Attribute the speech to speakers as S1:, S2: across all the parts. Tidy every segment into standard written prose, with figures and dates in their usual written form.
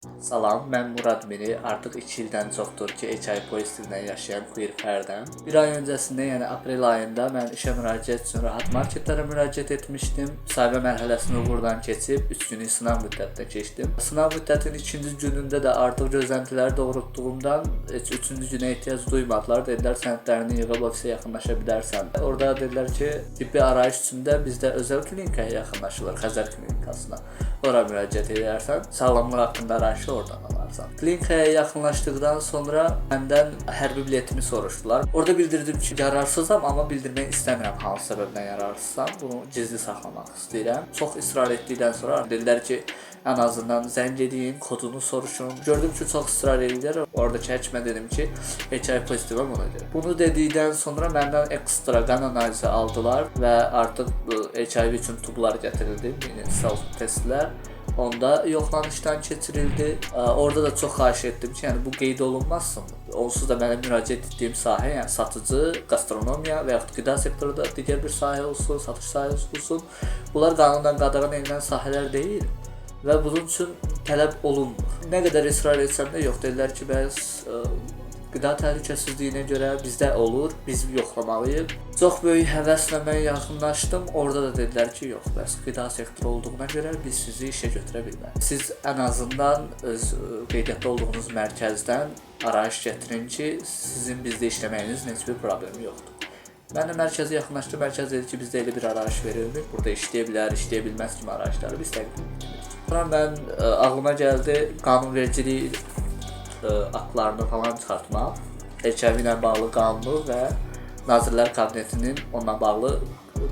S1: Salam, mən Murad Miri. Artıq 2 ildən çoxdur ki, HI pozitivlə yaşayan queer fərdəm. Bir ay öncəsində, yəni aprel ayında mən işə müraciət üçün rahat marketlərə müraciət etmişdim. Müsahibə mərhələsini uğurla keçib 3 günlük sınaq müddətinə keçdim. Sınaq müddətinin 2-ci günündə də artıq gözləntiləri doğrultduğumdan heç 3-cü günə ehtiyac duymadılar. Dedilər, sənədlərini yığıb ofisə yaxınlaşa bilərsən. Orada dedilər ki, tibbi arayış üçün də bizdə özəl klinikaya yaxınlaşılır, Xəzər klinikasına. Ora müraciət edərsən, sağlamlıq haqqında arayışı oradan alarsan. Klinikaya yaxınlaşdıqdan sonra məndən hərbi biletimi soruşdular. Orada bildirdim ki, yararsızam, amma bildirmək istəmirəm hansı səbəbdən yararsızam. Bunu gizli saxlamaq istəyirəm. Çox israr etdikdən sonra dedilər ki, ən azından zəng edin, kodunu soruşun. Gördüm ki, çox israr edirlər. Oradakı həkimə dedim ki, HIV pozitivəm ona görə. Bunu dedikdən sonra məndən ekstra qan analizi aldılar və artıq HIV üçün tublar gətirildi, self testlər. Onda yoxlanışdan keçirildi. Orada da çox xahiş etdim ki, yəni bu qeyd olunmasın. Onsuz da mənim müraciət etdiyim sahə, yəni satıcı, gastronomiya və yaxud qida sektorunda digər bir sahə olsun, satış sahəsi olsun. Bunlar qanundan qadağan edilən sahələr deyil və bunun üçün tələb olunmur. Nə qədər israr etsəm də yox, dedilər ki, bəs qida təhlükəsizliyinə görə bizdə olur, biz yoxlamalıyıq. Çox böyük həvəslə mən yaxınlaşdım. Orada da dedilər ki, yox, bəs qida sektoru olduğuna görə biz sizi işə götürə bilmərik. Siz ən azından öz qeydiyyatda olduğunuz mərkəzdən arayış gətirin ki, sizin bizdə işləməyinizin heç bir problemi yoxdur. Mən də mərkəzə yaxınlaşdım. Mərkəz dedi ki, bizdə elə bir arayış verilmir. Burada işləyə bilər, işləyə bilməz kimi arayışları biz təqdim edirik. Sonra mən ağlıma gəldi qanunvericilik aktlarını falan çıxartmaq, HIV ilə bağlı qanunu və Nazirlər Kabinetinin onunla bağlı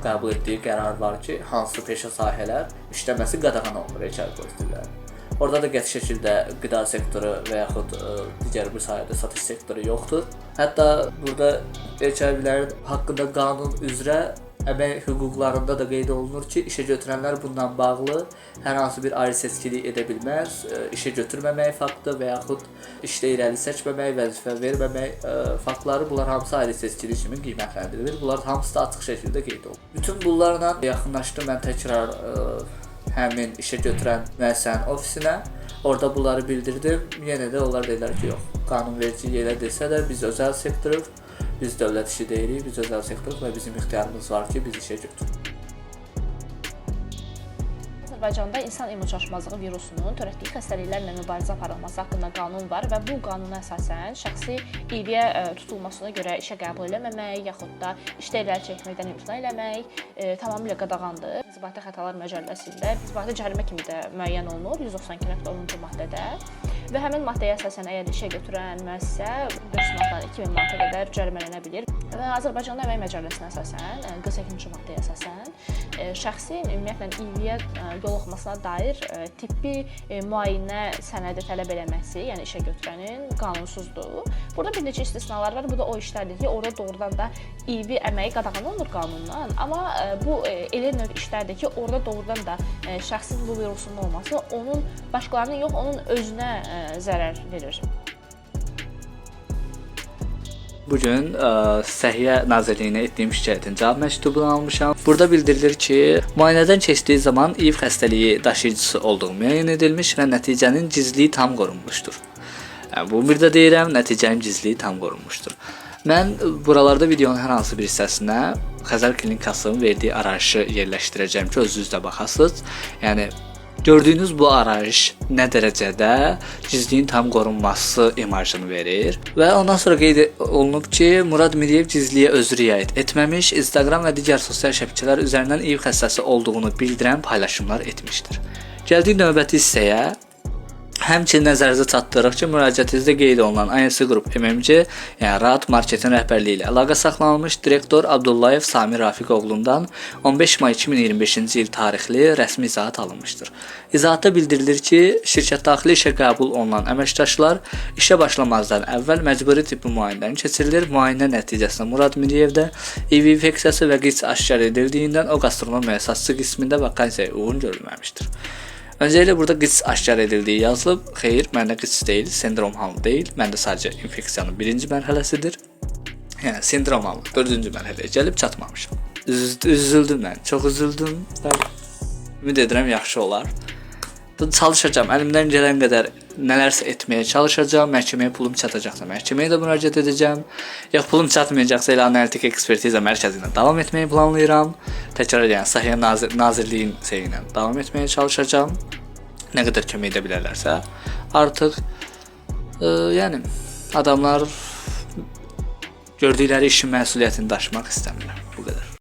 S1: qəbul etdiyi qərar var ki, hansı peşə sahələr işləməsi qadağan olunur HIV pozitivlərin. Orada da qəti şəkildə qida sektoru və yaxud digər bir sahədə satış sektoru yoxdur. Hətta burada HIV-lərin haqqında qanun üzrə əmək hüquqlarında da qeyd olunur ki, işə götürənlər bundan bağlı hər hansı bir ayrı seçkilik edə bilməz, işə götürməmək faktı və yaxud işdə irəli seçməmək, vəzifə verməmək faktları, bunlar hamısı ayrı seçkilik kimi qiymətləndirilir. Bunlar hamısı da açıq şəkildə qeyd olunur. Bütün bunlarla yaxınlaşdım mən təkrar həmin işə götürən müəssisənin ofisinə. Orada bunları bildirdim. Yenə də onlar dedilər ki, yox, qanunvericilik elə desə də biz özəl sektoruq. Biz dövlət işi deyirik, biz özəl sektoruq və bizim ixtiyarımız var ki, biz işə götürürük.
S2: Azərbaycanda insan immunçaşmazlığı virusunun törətdiyi xəstəliklərlə mübarizə aparılması haqqında qanun var və bu qanuna əsasən şəxsi İİV-yə tutulmasına görə işə qəbul eləməmək, yaxud da işdə irəli çəkməkdən imtina eləmək tamamilə qadağandır. İnzibati Xətalar Məcəlləsində inzibati cərimə kimi də müəyyən olunur 192.10-cu maddədə və həmin maddəyə əsasən əgər işə götürən müəssisə 500 manatdan 2000 manata qədər cərimələnə bilir. Və Azərbaycanda Əmək Məcəlləsinə əsasən 48-ci maddəyə əsasən şəxsin ümumiyyətlə İİV-yə yoluxmasına dair tibbi müayinə sənədi tələb eləməsi, yəni işə götürənin qanunsuzdur. Burada bir neçə istisnalar var. Bu da o işlərdir ki, orada doğrudan da İİV əməyi qadağan olunur qanundan. Amma bu elə növ işlərdir ki, orada doğrudan da şəxsin bu virusunun olması onun başqalarının yox, onun özünə zərər verir.
S1: Bugün Səhiyyə Nazirliyinə etdiyim şikayətin cavab məktubunu almışam. Burada bildirilir ki, müayinədən keçdiyi zaman İİV xəstəliyi daşıyıcısı olduğu müəyyən edilmiş və nəticənin gizliliyi tam qorunmuşdur. Bu bir də deyirəm, nəticənin gizliliyi tam qorunmuşdur. Mən buralarda videonun hər hansı bir hissəsinə Xəzər klinikasının verdiyi arayışı yerləşdirəcəm ki, özünüz də baxasınız. Yəni gördüyünüz bu arayış nə dərəcədə gizliliyin tam qorunması imajını verir və ondan sonra qeyd olunub ki, Murad Miriyev gizliliyə özü riayət etməmiş, Instagram və digər sosial şəbəkələr üzərindən İİV xəstəsi olduğunu bildirən paylaşımlar etmişdir. Gəldik növbəti hissəyə. Həmçinin nəzərinizə çatdırırıq ki, müraciətinizdə qeyd olunan INC Group MMC, yəni Rahat Marketin rəhbərliyi ilə əlaqə saxlanılmış direktor Abdullayev Samir Rafiqoğlu'ndan 15 may 2025-ci il tarixli rəsmi izahat alınmışdır. İzahatda bildirilir ki, şirkət daxili işə qəbul olunan əməkdaşlar işə başlamazdan əvvəl məcburi tibbi müayinədən keçirilir. Müayinə nəticəsində Murad Miriyevdə İİV infeksiyası və QİÇ aşkar edildiyindən o gastronomiya satışçı qismində vakansiyaya uyğun görülməmişdir. Öncəliklə burada QİÇ aşkar edildiyi yazılıb. Xeyr, məndə QİÇ deyil, sindrom halı deyil. Məndə sadəcə infeksiyanın 1-ci mərhələsidir. Yəni sindrom halı 4-cü mərhələyə gəlib çatmamışam. Üzüldüm mən, çox üzüldüm. Ümid edirəm yaxşı olar. Çalışacağam, əlimdən gələn qədər nələrsə etməyə çalışacağam. Məhkəməyə pulum çatacaqsa məhkəməyə də müraciət edəcəm. Ya pulum çatmayacaqsa elə analitik ekspertiza mərkəzi ilə davam etməyi planlayıram. Təkrar edirəm, Səhiyyə Nazirliyin şeyi ilə davam etməyə çalışacağam. Nə qədər kömək edə bilərlərsə. Artıq yəni adamlar gördükləri işin məsuliyyətini daşımaq istəmirlər.